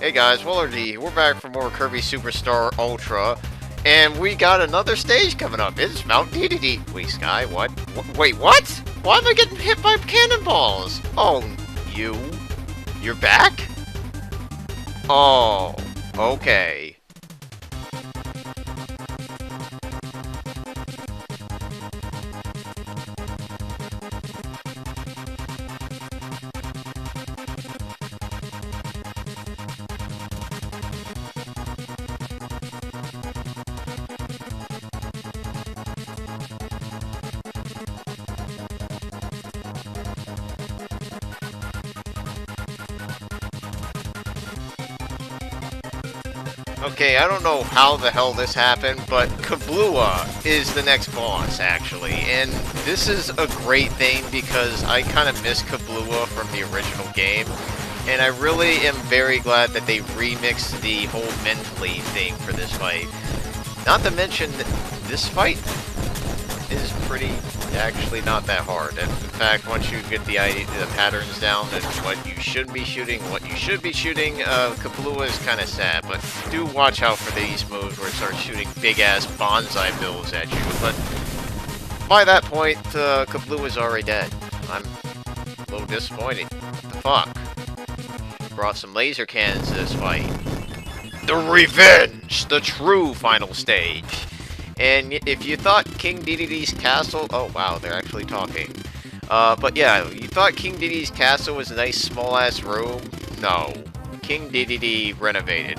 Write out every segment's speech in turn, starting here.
Hey guys, Waddle-D. We're back for more Kirby Superstar Ultra, and we got another stage coming up. It's Mount Dedede. Wait, Sky, what? Wait, what? Why am I getting hit by cannonballs? Oh, you're back? Oh, okay. Okay, I don't know how the hell this happened, but Kablooey is the next boss, actually. And this is a great thing because I kind of miss Kablooey from the original game. And I really am very glad that they remixed the whole mentally thing for this fight. Not to mention, this fight is actually not that hard. And in fact, once you get the patterns down and what you should be shooting, Kablooey is kind of sad. But do watch out for these moves where it starts shooting big-ass bonsai bills at you. But by that point, Kablooey is already dead. I'm a little disappointed. What the fuck? Brought some laser cannons to this fight. The Revenge! The true final stage. And if you thought King Dedede's castle... Oh, wow, they're actually talking. But yeah, you thought King Dedede's castle was a nice small-ass room? No. King Dedede renovated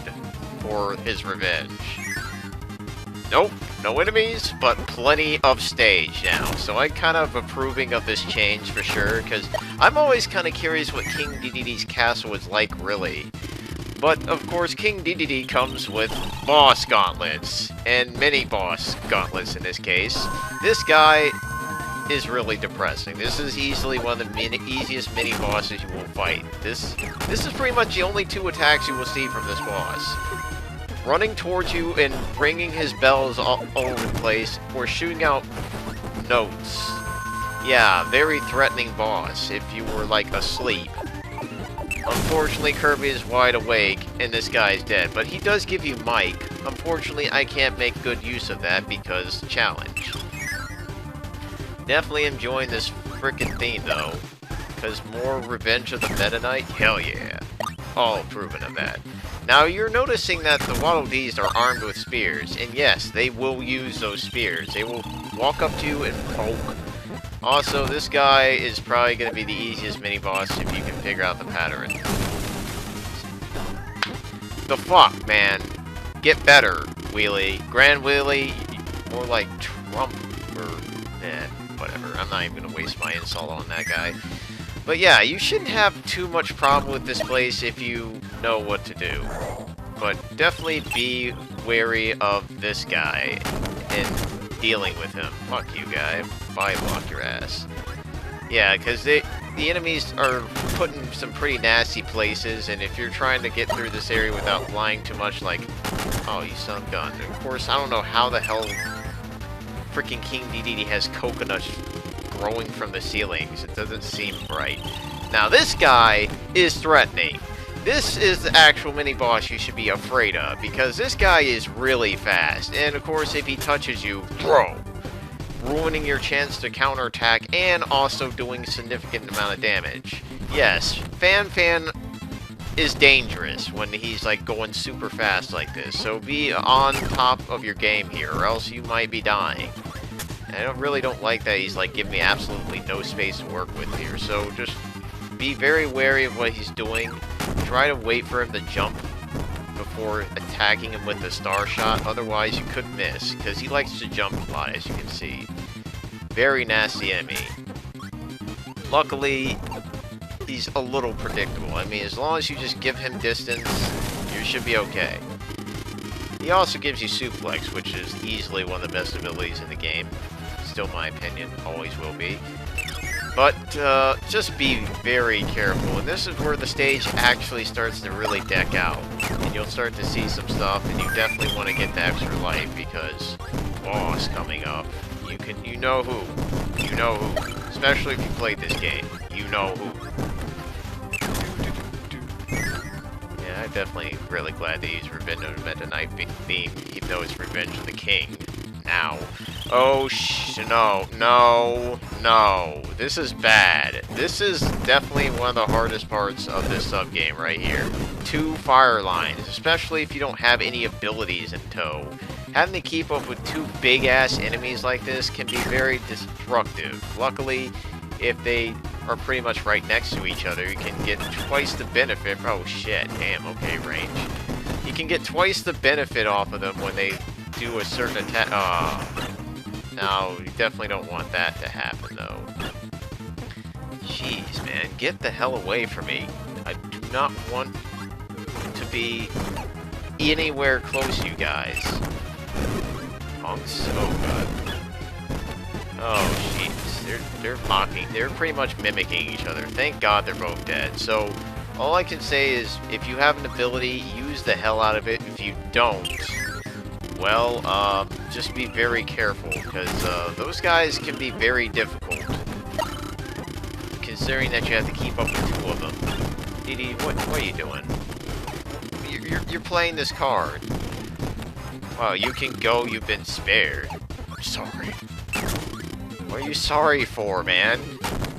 for his revenge. Nope, no enemies, but plenty of stage now. So I'm kind of approving of this change for sure, because I'm always kind of curious what King Dedede's castle was like, really. But, of course, King Dedede comes with boss gauntlets, and mini-boss gauntlets in this case. This guy is really depressing. This is easily one of the easiest mini-bosses you will fight. This is pretty much the only two attacks you will see from this boss. Running towards you and ringing his bells all over the place, or shooting out notes. Yeah, very threatening boss if you were, like, asleep. Unfortunately, Kirby is wide awake, and this guy is dead. But he does give you Mike. Unfortunately, I can't make good use of that because challenge. Definitely enjoying this frickin' theme, though. Because more Revenge of the Meta Knight? Hell yeah. All proven of that. Now, you're noticing that the Waddle-Dees are armed with spears. And yes, they will use those spears. They will walk up to you and poke. Also, this guy is probably going to be the easiest mini-boss if you can figure out the pattern. The fuck, man? Get better, Wheelie. Grand Wheelie, more like Trump, or... whatever. I'm not even going to waste my insult on that guy. But yeah, you shouldn't have too much problem with this place if you know what to do. But definitely be wary of this guy and dealing with him. Fuck you, guy. Body block your ass. Yeah, because the enemies are put in some pretty nasty places, and if you're trying to get through this area without flying too much, like, oh, you son of a gun. Of course, I don't know how the hell freaking King Dedede has coconuts growing from the ceilings. It doesn't seem right. Now, this guy is threatening. This is the actual mini-boss you should be afraid of, because this guy is really fast, and of course, if he touches you, throw. Ruining your chance to counterattack and also doing a significant amount of damage. Yes, Fan is dangerous when he's like going super fast like this, so be on top of your game here or else you might be dying. And I really don't like that he's like giving me absolutely no space to work with here, so just be very wary of what he's doing. Try to wait for him to jump before attacking him with the star shot, otherwise you could miss, because he likes to jump a lot, as you can see. Very nasty enemy. Luckily, he's a little predictable. I mean, as long as you just give him distance, you should be okay. He also gives you suplex, which is easily one of the best abilities in the game. Still my opinion, always will be. But, just be very careful, and this is where the stage actually starts to really deck out. And you'll start to see some stuff, and you definitely want to get the extra life, because boss coming up. You know who. You know who. Especially if you played this game. You know who. Yeah, I'm definitely really glad they used Revenge of the Meta Knight theme, even though it's Revenge of the King. Now. Oh, no. This is bad. This is definitely one of the hardest parts of this sub-game right here. 2 fire lines, especially if you don't have any abilities in tow. Having to keep up with 2 big-ass enemies like this can be very destructive. Luckily, if they are pretty much right next to each other, you can get twice the benefit. Oh, shit. Damn, okay, range. You can get twice the benefit off of them when they do a certain attack. No, you definitely don't want that to happen, though. Jeez, man. Get the hell away from me. I do not want to be anywhere close to you guys. Punks. Oh, God. Oh, jeez. They're mocking. They're pretty much mimicking each other. Thank God they're both dead. So, all I can say is, if you have an ability, use the hell out of it. If you don't, well, just be very careful, because those guys can be very difficult, considering that you have to keep up with 2 of them. Dedede, what are you doing? You're playing this card. Wow, you can go, you've been spared. I'm sorry. What are you sorry for, man?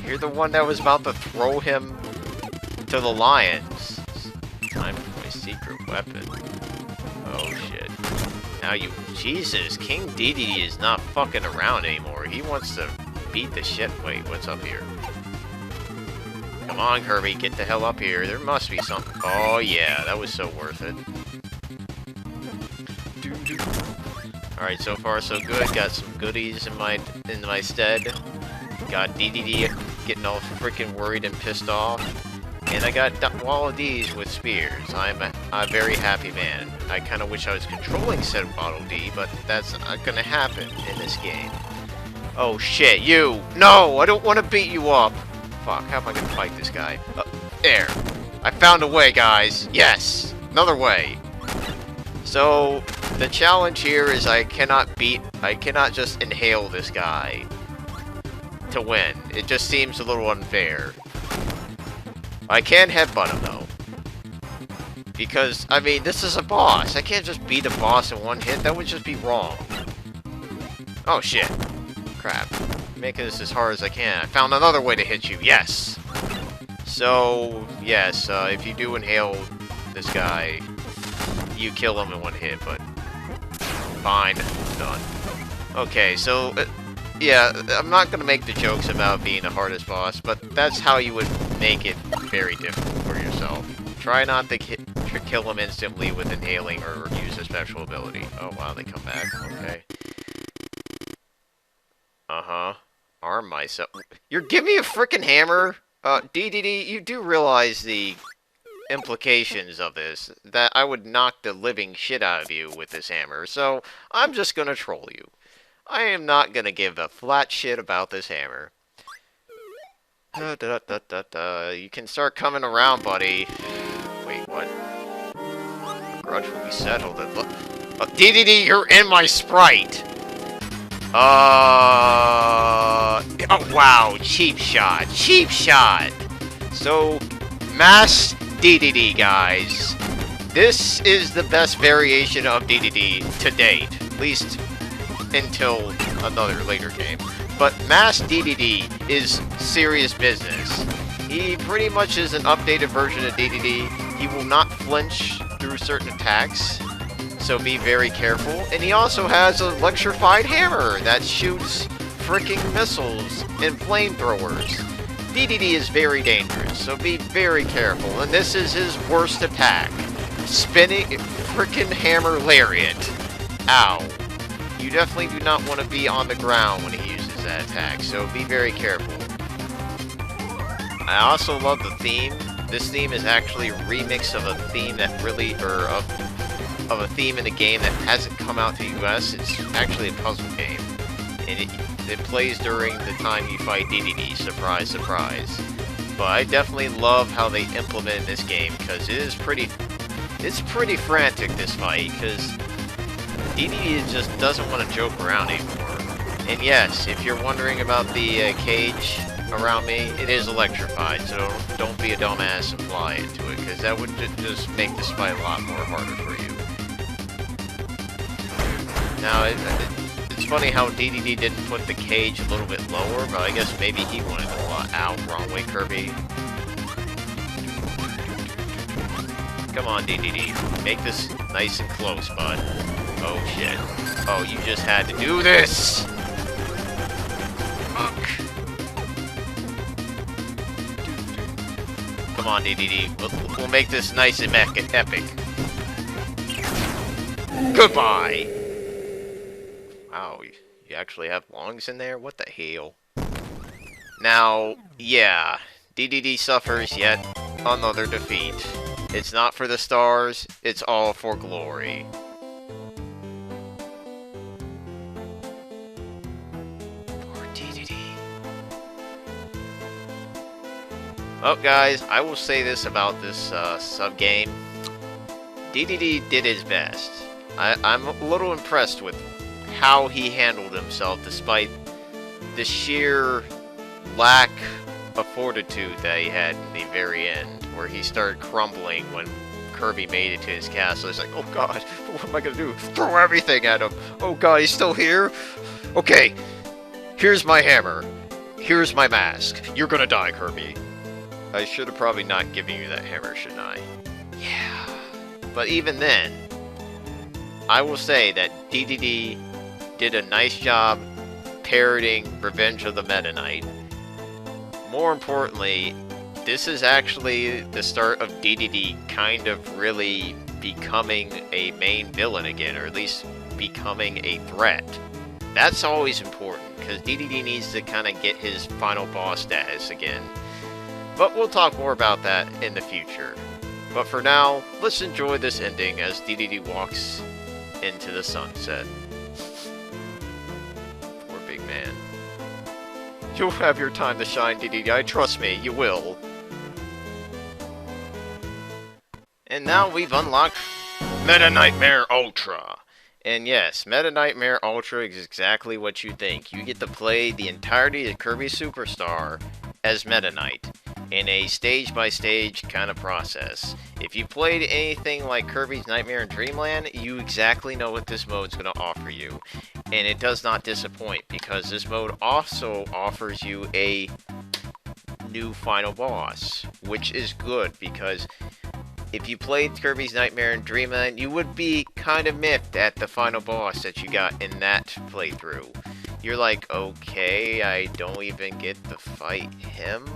You're the one that was about to throw him to the lions. Time for my secret weapon. Oh, shit. Now you... Jesus, King Dedede is not fucking around anymore. He wants to beat the shit... Wait, what's up here? Come on, Kirby, get the hell up here. There must be something. Oh, yeah, that was so worth it. Alright, so far so good. Got some goodies in my stead. Got Dedede getting all freaking worried and pissed off. And I got Waddle-Dees with spears. I'm a very happy man. I kind of wish I was controlling said Waddle-Dee, but that's not gonna happen in this game. Oh shit, you! No! I don't want to beat you up! Fuck, how am I gonna fight this guy? There! I found a way, guys! Yes! Another way! So, the challenge here is I cannot just inhale this guy to win. It just seems a little unfair. I can headbutt him, though. Because, I mean, this is a boss. I can't just beat a boss in one hit. That would just be wrong. Oh, shit. Crap. Making this as hard as I can. I found another way to hit you. Yes! So, yes, if you do inhale this guy, you kill him in one hit, but... Fine. Done. Okay, so... yeah, I'm not gonna make the jokes about being the hardest boss, but that's how you would make it very difficult for yourself. Try not to kill him instantly with inhaling or use a special ability. Oh wow, they come back. Okay. Uh-huh. Arm myself. You're giving me a freaking hammer? Dedede, you do realize the implications of this, that I would knock the living shit out of you with this hammer, so I'm just gonna troll you. I am not gonna give a flat shit about this hammer. You can start coming around, buddy. Wait, what? Grudge will be settled. Dedede, you're in my sprite! Oh, wow, cheap shot. Cheap shot! So, Mass Dedede, guys. This is the best variation of Dedede to date. At least until another later game. But Mass Dedede is serious business. He pretty much is an updated version of Dedede. He will not flinch through certain attacks, so be very careful. And he also has a electrified hammer that shoots freaking missiles and flamethrowers. Dedede is very dangerous, so be very careful. And this is his worst attack. Spinning freaking hammer lariat. Ow. You definitely do not want to be on the ground when he uses that attack, so be very careful. I also love the theme. This theme is actually a remix of a theme that really, of a theme in a game that hasn't come out to the US. It's actually a puzzle game. And it plays during the time you fight Dedede, surprise, surprise. But I definitely love how they implement this game, because it's pretty frantic, this fight, because Dedede just doesn't want to joke around anymore. And yes, if you're wondering about the cage around me, it is electrified, so don't be a dumbass and fly into it, because that would just make this fight a lot more harder for you. Now, it's funny how Dedede didn't put the cage a little bit lower, but I guess maybe he wanted to fly out. Wrong way, Kirby. Come on, Dedede. Make this nice and close, bud. Oh, shit. Oh, you just had to do this! Fuck. Come on, Dedede. We'll make this nice and epic. Goodbye! Wow, you actually have lungs in there? What the hell? Now, yeah, Dedede suffers yet another defeat. It's not for the stars, it's all for glory. Poor Dedede. Well, guys, I will say this about this sub-game. Dedede did his best. I'm a little impressed with how he handled himself despite the sheer lack of fortitude that he had in the very end, where he started crumbling when Kirby made it to his castle. He's like, oh god, what am I gonna do? Throw everything at him! Oh god, he's still here? Okay, here's my hammer. Here's my mask. You're gonna die, Kirby. I should have probably not given you that hammer, shouldn't I? Yeah. But even then, I will say that Dedede did a nice job parroting Revenge of the Meta Knight. More importantly, this is actually the start of Dedede kind of really becoming a main villain again, or at least becoming a threat. That's always important, because Dedede needs to kind of get his final boss status again. But we'll talk more about that in the future. But for now, let's enjoy this ending as Dedede walks into the sunset. Poor big man. You'll have your time to shine, Dedede. Trust me, you will. And now we've unlocked Meta Nightmare Ultra. And yes, Meta Nightmare Ultra is exactly what you think. You get to play the entirety of Kirby Superstar as Meta Knight in a stage-by-stage kind of process. If you played anything like Kirby's Nightmare in Dreamland, you exactly know what this mode's going to offer you. And it does not disappoint, because this mode also offers you a new final boss, which is good, because if you played Kirby's Nightmare in Dreamland, you would be kind of miffed at the final boss that you got in that playthrough. You're like, okay, I don't even get to fight him?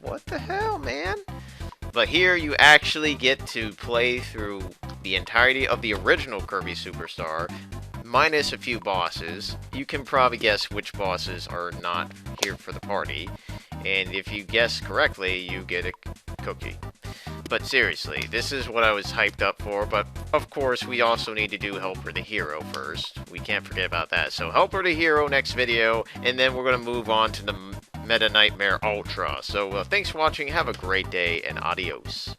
What the hell, man? But here you actually get to play through the entirety of the original Kirby Superstar, minus a few bosses. You can probably guess which bosses are not here for the party, and if you guess correctly, you get a cookie. But seriously, this is what I was hyped up for, but of course we also need to do Helper the Hero first. We can't forget about that. So Helper the Hero next video, and then we're going to move on to the Meta Nightmare Ultra. So thanks for watching, have a great day, and adios.